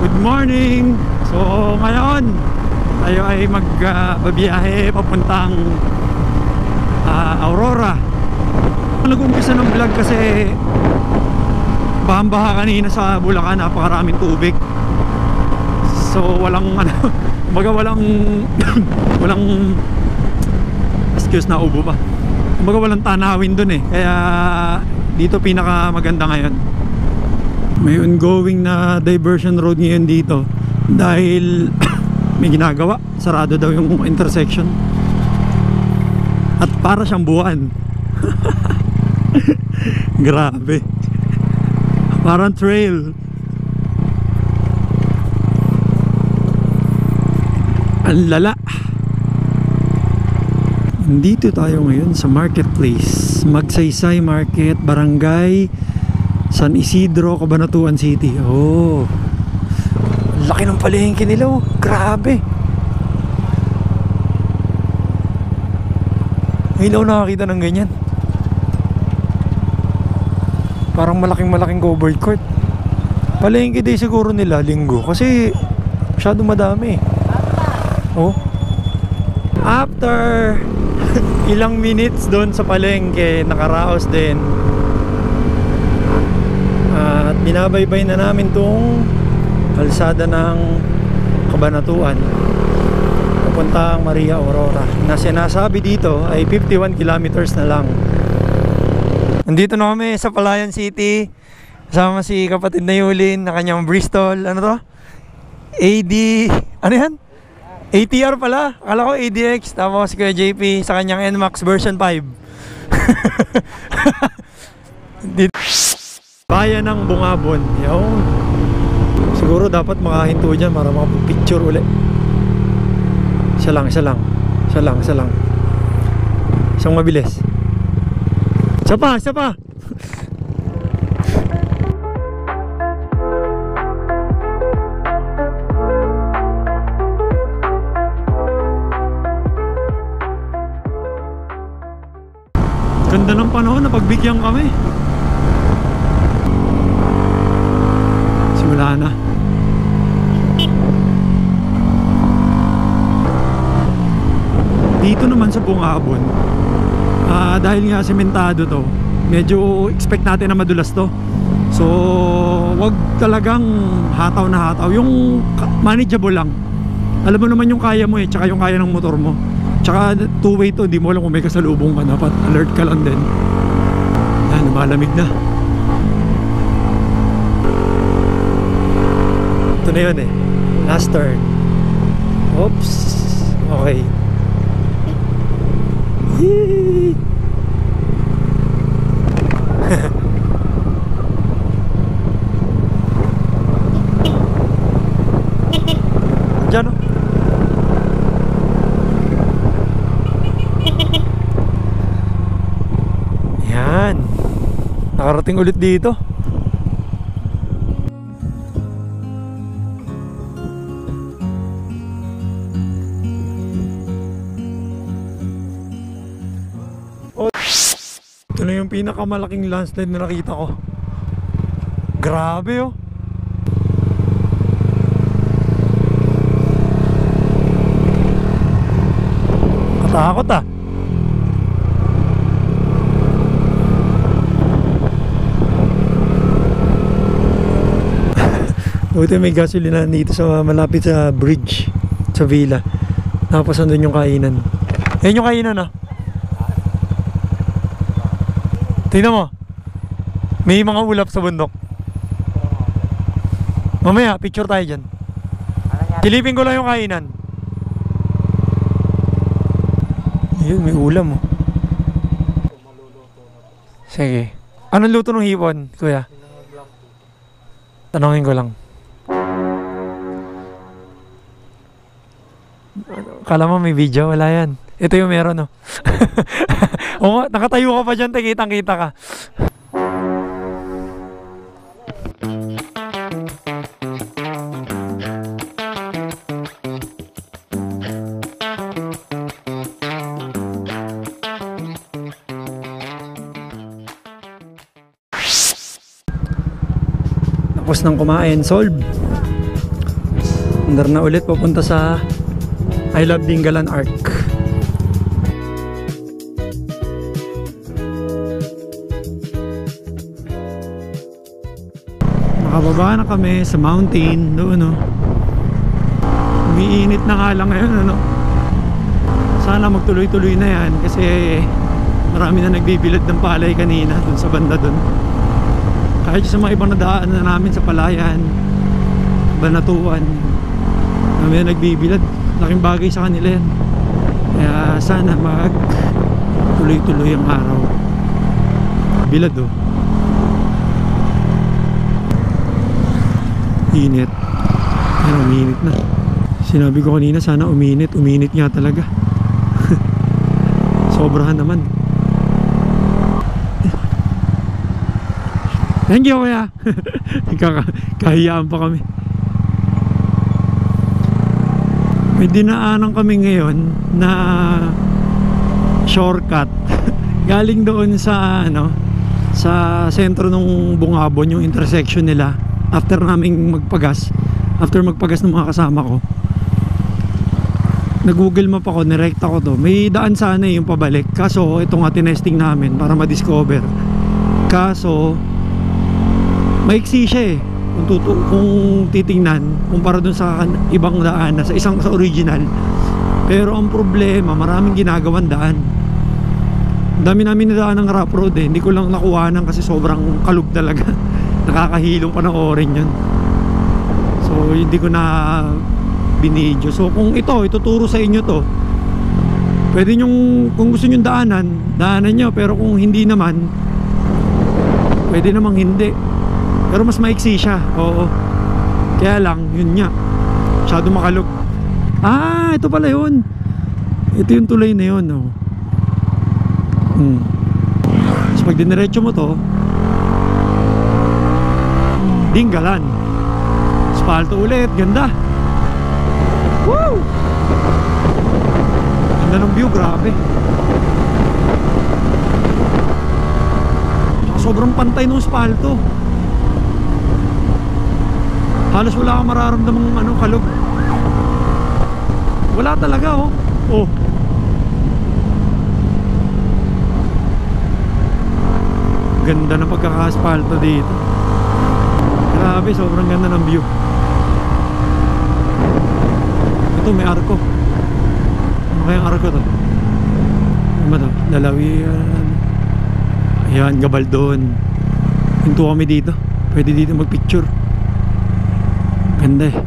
Good morning! So ngayon tayo ay magbabiyahe papuntang Aurora. Nag-umpisa ng vlog kasi bahang-baha kanina sa Bulacan, napakaraming tubig. So walang kumbaga walang excuse na, ubo pa. Kumbaga walang tanawin dun eh. Kaya dito pinaka maganda ngayon. May ongoing na diversion road ngayon dito dahil may ginagawa. Sarado daw yung intersection. At para siyang buwan. Grabe. Parang trail. Ang lala. Dito tayo ngayon sa marketplace, Magsaysay Market, Barangay San Isidro, Cabanatuan City. Oh, laki ng palengke nila, oh. Grabe. Ngayon ako nakakita ng ganyan. Parang malaking covered court. Palengke day siguro nila linggo kasi masyado madami. Oh, after ilang minutes doon sa palengke, nakaraos din. At binabaybay na namin tong kalsada ng Cabanatuan papuntang Maria Aurora. Na sinasabi dito ay 51 kilometers na lang. Nandito na kami sa Palayan City. Kasama si kapatid na Yulin na kanyang Bristol. Ano to? AD... Ano yan? ATR pala. Akala ko ADX. Tapos Kuya JP sa kanyang NMAX version 5. Bayan ng Bungabon. Yun. Siguro dapat makahinto dyan para makapag-picture ulit. Isa lang. Isang mabilis. Isa pa. Ganda ng panahon, napagbigyan kami. Simula na. Dito naman sa Bungabon, dahil nga sementado to, medyo expect natin na madulas to. So wag talagang hataw na hataw. Yung manageable lang. Alam mo naman yung kaya mo eh, tsaka yung kaya ng motor mo. Tsaka two-way to, di mo alam kung may kasalubong ka. Dapat alert ka lang din. Yan, malamig na. Ito na yun eh, last turn. Oops. Okay. Yee! Diyan o. Yan. Nakarating ulit dito. Ito na yung pinakamalaking landslide na nakita ko. Grabe oh. Katakot ah. Buti may gasolina dito sa malapit sa bridge sa villa. Tapos andun yung kainan. Ayun yung kainan ah. Tingnan mo. May mga ulap sa bundok. Mamaya, picture tayo dyan. Silipin ko lang yung kainan. Ayun, may ulam oh. Sige. Anong luto ng hipon, kuya? Tanongin ko lang. Kala mo may video? Wala yan. Ito yung meron oh. Oo, nakatayo ka pa dyan, kitang-kita ka. Tapos nang kumain, solve. Andar na ulit papunta sa I Love Dingalan Arc. Nakababa na kami sa mountain doon, no. Umiinit na nga lang ngayon, ano. Sana magtuloy-tuloy na yan kasi marami na nagbibilad ng palay kanina dun sa banda dun. Kahit sa mga ibang nadaan na namin sa Palayan, Banatuan, marami na nagbibilad. Laking bagay sa kanila yan. Kaya sana mag tuloy-tuloy ang araw. Bilad, oh. Init. Yan, uminit na. Sinabi ko kanina sana uminit. Uminit nga talaga. Sobrahan naman. Thank you, kuya. Kahiyaan pa kami. May dinaanan kami ngayon na shortcut. Galing doon sa ano, sa sentro ng Bungabon, yung intersection nila. After naming magpagas, after magpagas ng mga kasama ko, nag-google map ako, nirekta ko to. May daan sana yung pabalik. Kaso ito nga tinesting namin para ma-discover. Kaso maiksi siya eh. Kung titingnan kumpara dun sa ibang daan, sa original. Pero ang problema, maraming ginagawang daan. Ang dami namin nadaan ng rough road eh. Hindi ko lang nakuhanan kasi sobrang kalug talaga. Nakakahilong pa ng orin yun. So hindi ko na binidyo. So kung ituturo sa inyo to, pwede nyong, kung gusto nyong daanan nyo. Pero kung hindi naman, pwede namang hindi. Pero mas maiksi siya. Oo. Kaya lang, yun nga, masyado makalog. Ah, ito pala yun. Ito yung tulay na yun, oh. So pag diniretso mo to, Dingalan. Aspalto ulit, ganda. Woo! Ganda ng view, grabe. Sobrang pantay ng aspalto. Halos wala kang mararamdamang ano, kalog. Wala talaga, oh. Oh. Ganda ng pagkaka-aspalto dito. Grabe, sobrang ganda ng view. Ito may arko. Ano kayang arko to? Ano ba to? Dalawian. Ayan, Gabaldon. Hinto kami dito. Pwede dito magpicture. Ganda eh.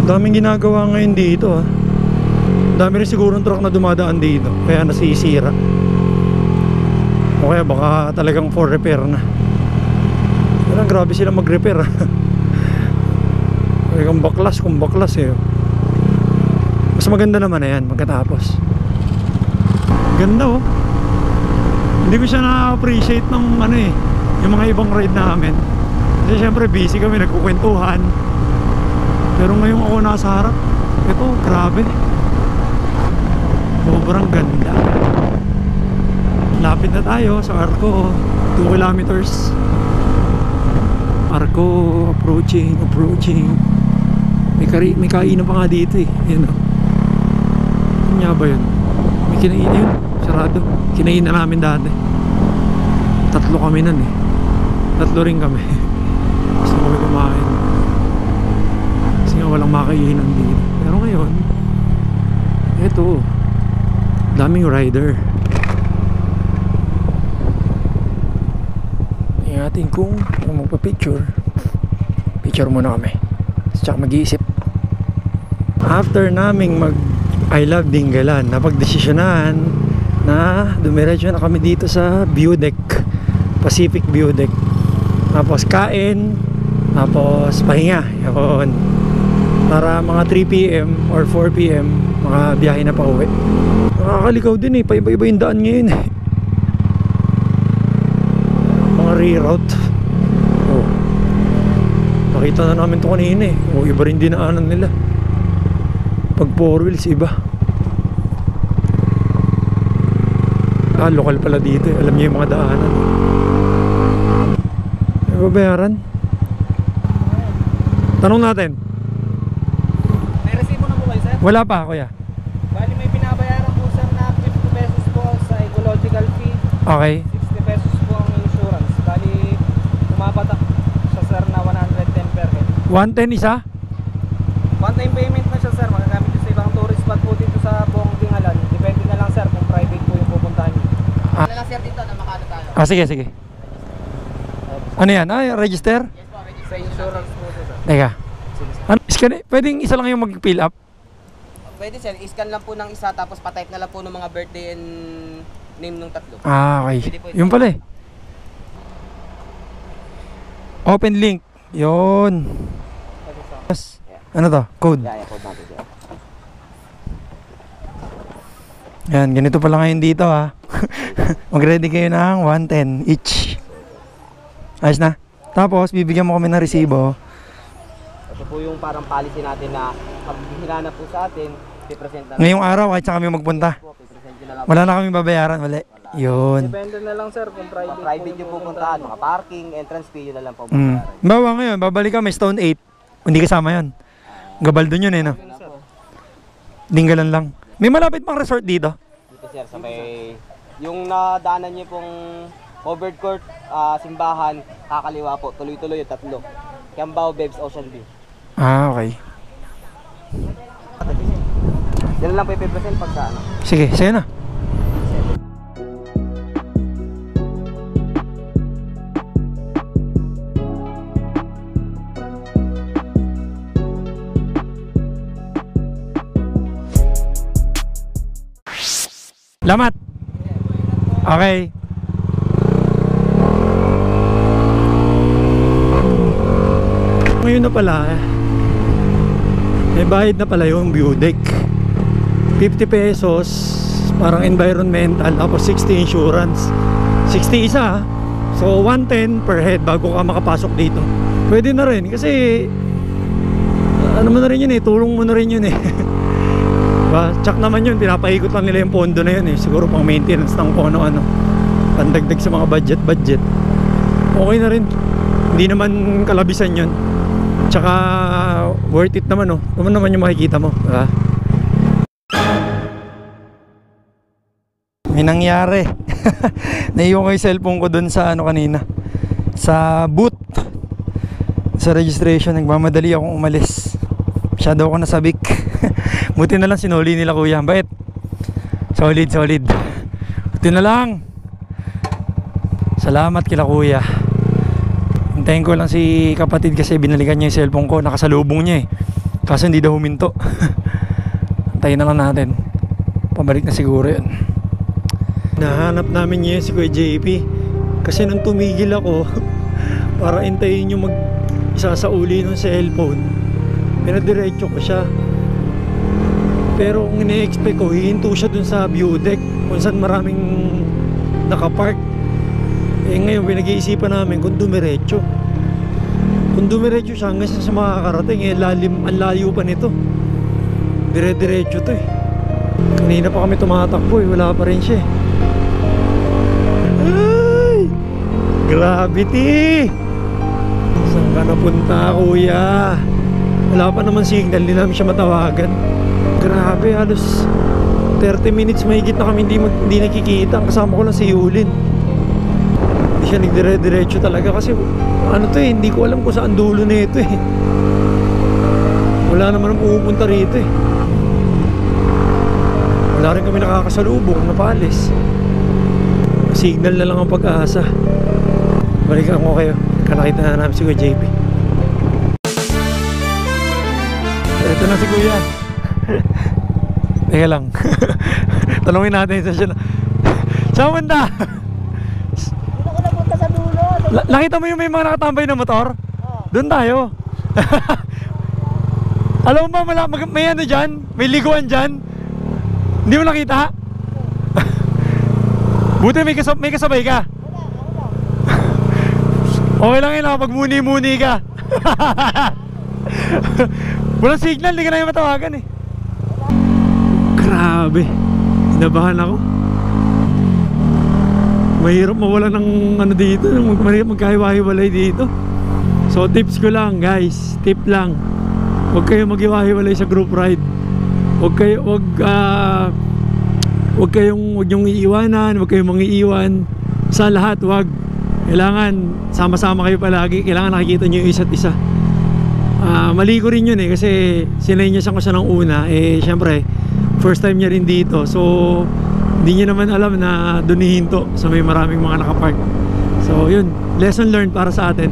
Daming ginagawa ngayon dito, ah. Dami rin siguro ng truck na dumadaan dito, kaya nasisira. O kaya baka talagang for repair na. Pero grabe sila mag-repair. Talagang baklas kung baklas eh. Mas maganda naman na yan pagkatapos. Ganda, oh. Hindi ko siya na-appreciate ng ano eh, yung mga ibang ride namin. Kasi syempre busy kami, nagkukwentuhan. Pero ngayon ako nasa harap, ito, grabe. Sobrang ganda. Lapit na tayo sa Arco. 2 kilometers. Arco, approaching. May kainan pa nga dito eh. Yan o. Ano nga ba yun? May kinainan yun. Sarado. Kinainan namin dati. 3 kami nun eh. 3 rin kami. Gusto kami kumain. Kasi nga walang makainan dito. Pero ngayon, eto, daming rider. Tingnan natin kung magpa-picture. Picture muna kami. Tsaka mag-iisip. After naming I Love Dingalan, napagdesisyonan na dumiretso na kami dito sa view deck, Pacific View Deck. Tapos kain, tapos pahinga. Yun. Para mga 3 PM or 4 PM mga biyahe na pa uwi. Nakakalikaw din eh, paiba-iba yung daan ngayon eh. Mga reroute. Nakita na namin to kanina eh. O iba rin dinaanan nila. Pag 4 wheels iba. Lokal pala dito eh. Alam niyo yung mga daanan. May babayaran. Tanong natin. May resibo na po kayo, sir? Wala pa kuya. Bali may binabayaran po, sir, na 50 pesos po sa ecological fee. Okay. 60 pesos po ang insurance. Bali pumapatak siya, sir, na 110 per head. 110 isa? One time payment na siya, sir. Magagamit siya sa ibang tourist spot po dito sa buong Dingalan. Depende na lang, sir, kung private po yung pupuntahan niyo. Ano lang, sir, dito na makano tayo? Sige, sige. Ano yan? Register? Yes po, register. Sa insurance po, sir. Teka. Ano, pwedeng isa lang yung mag-fill up? Pwede, sir, i-scan lang po ng isa tapos pa-type na lang po ng mga birthday and name ng tatlo. Okay. Pwede po, Yung pala eh. Open link. Yun. Ano to? Code. Yeah, code natin, sir. Yan, ganito pala ngayon dito ha. Mag-ready kayo ng 110 each. Ayos na. Tapos, bibigyan mo kami ng resibo. Ito po yung parang policy natin na pag hinanap po sa atin, i-present na lang. Ngayong araw, kahit saan kami magpunta. Po, i-present nyo na lang. Wala na kami babayaran, wala. Yun. Depende na lang, sir, kung private, Mga private yung pupuntahan, mga parking, entrance fee, yun na lang po. Bawa ngayon, babalik kami Stone 8. Hindi kasama yun. Gabaldon yun eh, no? Yun na po. Dinggalan lang. May malapit pang resort dito. Dito, sir, sa may... Yung nadaanan nyo pong covered court, simbahan, kakaliwa po, tuloy-tuloy yung tatlo. Kiambao, Bebs, Ocean View. Okay. Yan lang po ipipresent pag sa ano. Sige, sa'yo na. Salamat. Okay. Ngayon na pala, may bayad na pala yung view deck. 50 pesos, parang environmental, tapos 60 insurance. 60 isa, so 110 per head bago ka makapasok dito. Pwede na rin, kasi ano mo na rin yun eh, tulong mo na rin yun eh. Diba? Tsak naman yun, pinapaikot lang nila yung pondo na yun eh. Siguro pang maintenance ng kung ano-ano, pandagdag sa mga budget. Okay na rin, hindi naman kalabisan yun. Tsaka worth it naman, oh. Naman yung makikita mo, diba? May nangyari. Naiwan ko yung cellphone ko dun sa ano kanina, sa booth, sa registration. Nagmamadali akong umalis, masyado ako nasabik. Buti na lang sinuli nila kuya. Bait. Solid. Buti na lang. Salamat kila kuya. Hintayin ko lang si kapatid kasi binalikan niya yung cellphone ko. Nakasalubong niya eh. Kaso hindi daw huminto. Hintayin na lang natin. Pabalik na siguro yun. Nahanap namin niya si Kuya JP. Kasi nung tumigil ako para hintayin yung isasauli ng cellphone, pinadiretso ko siya. Pero kung ine-expect ko, hihinto siya dun sa view deck kung saan maraming nakapark. Eh ngayon pinag-iisipan namin kung dumiretso. Kung dumiretso siya hanggang sa makakarating, eh ang layo pa nito. Dire-diretso to eh. Kanina pa kami tumatakbo eh, wala pa rin siya eh. Ay! Gravity! Saan ka napunta kuya? Wala pa naman signal, hindi namin siya matawagan. Grabe, halos 30 minutes mahigit na kami hindi nakikita. Ang kasama ko lang si Yulin. Hindi siya nagdire-diretso talaga kasi ano to eh, hindi ko alam kung saan dulo na ito eh. Wala naman ang pupunta rito eh. Wala rin kami nakakasalubong na paalis. Signal na lang ang pag-asa. Balikan ko kayo. Nakita na namin si Kuya JP. Ito na si Kuya. Teka lang. Tanungin natin sa siya. Saan punta? Dito ko napunta sa dulo. Nakita mo yung may mga nakatambay na motor? Doon tayo. Alam mo ba, may ano dyan? May liguan dyan? Hindi mo nakita? Buti may kasabay ka. Okay lang yun, pag muni-muni ka. Walang signal, hindi ka na yung matawagan eh. Grabe, inabahan ako. Mahirap mawala ng ano dito, mahirap magkahiwa-hiwalay dito. So tips ko lang guys, tip lang, huwag kayo maghiwa-hiwalay sa group ride. Huwag kayong iiwanan, huwag kayong mangiiwan sa lahat, huwag. Kailangan sama-sama kayo palagi, kailangan nakikita nyo yung isa't isa. Mali ko rin yun eh, kasi sinenyasan ko siya ng una, eh syempre first time niya rin dito, so hindi niya naman alam na doon hihinto sa may maraming mga nakapark. So yun, lesson learned para sa atin.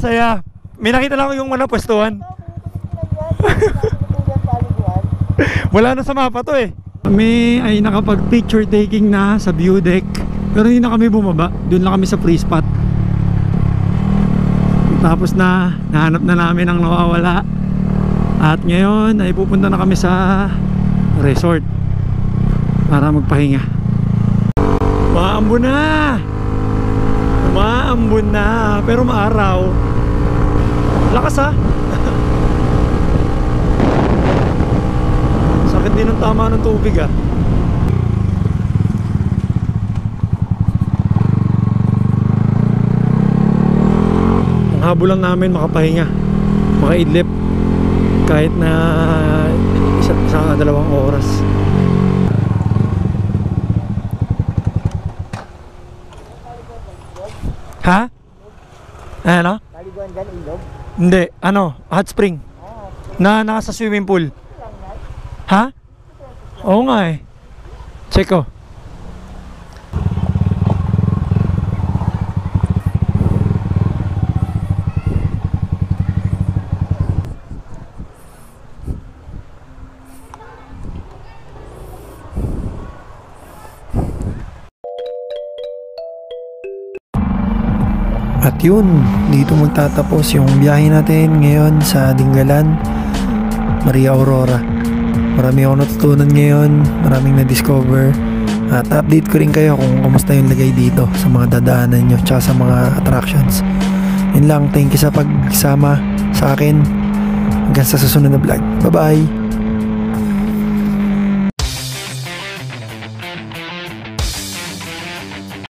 Saya. May nakita lang ako yung mga pwestuhan. Wala na sa mapa to eh. Kami ay nakapag picture taking na sa view deck, pero hindi na kami bumaba, doon lang kami sa free spot. Tapos na nahanap na namin ang nawawala. At ngayon ay pupunta na kami sa resort para magpahinga. Maambon na! Maambon na! Pero maaraw. Lakas ha! Sakit din ang tama ng tubig ha. Ang habol lang namin makapahinga, makaidlip kahit na isa 2 oras. Ha? Ano? Taliguan dyan, ilog? Hindi, ano, hot spring. Na nasa swimming pool. Ha? Oo nga eh. Check ko. At yun, dito magtatapos yung biyahe natin ngayon sa Dingalan, Maria Aurora. Marami akong natutunan ngayon, maraming na-discover. At update ko rin kayo kung kamusta yung lagay dito sa mga dadaanan nyo tsaka sa mga attractions. Yun lang, thank you sa pagsama sa akin. Hanggang sa susunod na vlog. Bye bye!